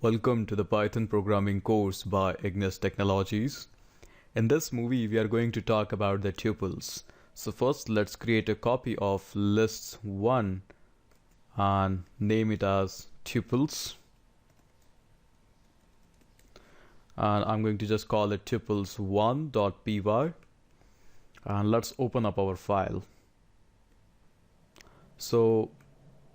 Welcome to the Python programming course by Ignis Technologies. In this movie, we are going to talk about the tuples. So first, let's create a copy of lists1 and name it as tuples. And I'm going to just call it tuples1.py. And let's open up our file. So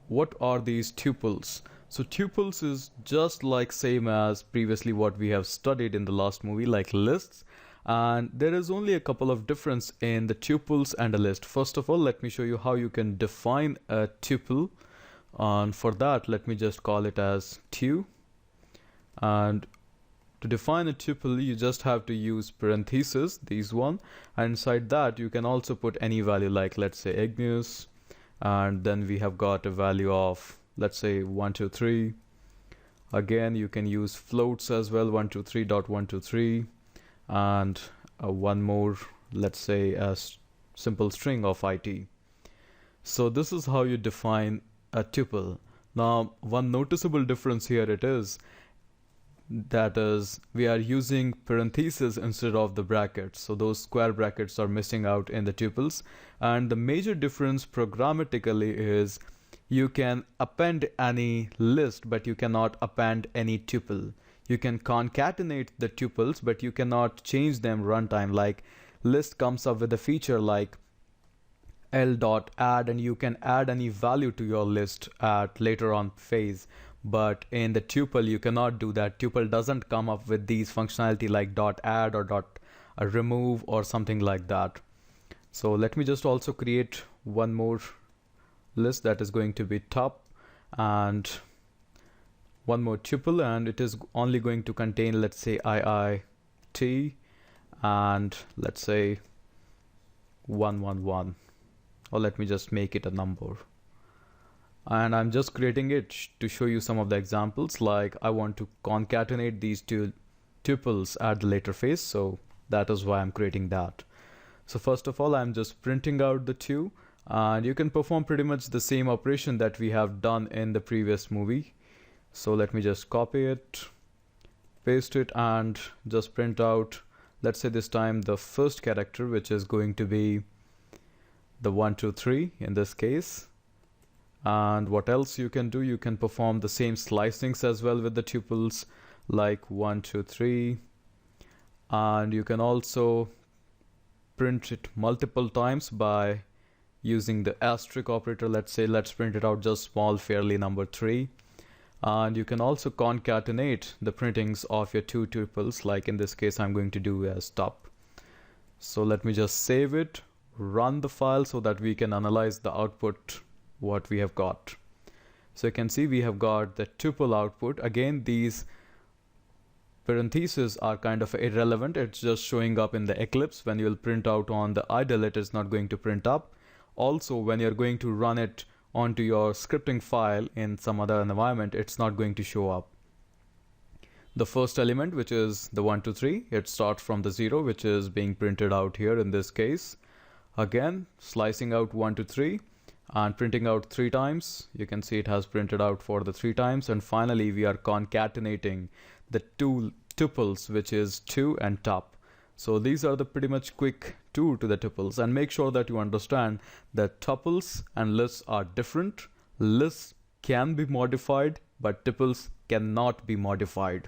what are these tuples? So tuples is just like same as previously what we have studied in the last movie, like lists, and there is only a couple of difference in the tuples and a list. First of all, let me show you how you can define a tuple, and for that let me just call it as tu. And to define a tuple, you just have to use parentheses, these one, and inside that you can also put any value, like let's say Ignis, and then we have got a value of, let's say 123. Again, you can use floats as well, 123.123, and one more, let's say a simple string of it. So this is how you define a tuple. Now, one noticeable difference here that is we are using parentheses instead of the brackets, so those square brackets are missing out in the tuples. And the major difference programmatically is you can append any list, but you cannot append any tuple. You can concatenate the tuples, but you cannot change them runtime. Like list comes up with a feature like l.add, and you can add any value to your list at later on phase. But in the tuple, you cannot do that. Tuple doesn't come up with these functionality like .add or .remove or something like that. So let me just also create one more list that is going to be top, and one more tuple, and it is only going to contain, let's say IIT, and let's say 111, or let me just make it a number. And I'm just creating it to show you some of the examples, like I want to concatenate these two tuples at the later phase, so that is why I'm creating that. So first of all, I'm just printing out the two, and you can perform pretty much the same operation that we have done in the previous movie. So let me just copy it, paste it, and just print out, let's say this time the first character, which is going to be the 123 in this case. And what else you can do, you can perform the same slicings as well with the tuples, like 1 2 3, and you can also print it multiple times by using the asterisk operator. Let's print it out just small fairly number 3. And you can also concatenate the printings of your two tuples, like in this case I'm going to do as top. So let me just save it, run the file so that we can analyze the output what we have got. So you can see we have got the tuple output. Again, these parentheses are kind of irrelevant. It's just showing up in the Eclipse. When you'll print out on the idle, it is not going to print up. Also, when you're going to run it onto your scripting file in some other environment, it's not going to show up. The first element, which is the 1 2 3, it starts from the 0, which is being printed out here in this case. Again, slicing out 1 2 3 and printing out 3 times. You can see it has printed out for the 3 times. And finally, we are concatenating the two tuples, which is 2 and top. So these are the pretty much quick tour to the tuples. And make sure that you understand that tuples and lists are different. Lists can be modified, but tuples cannot be modified.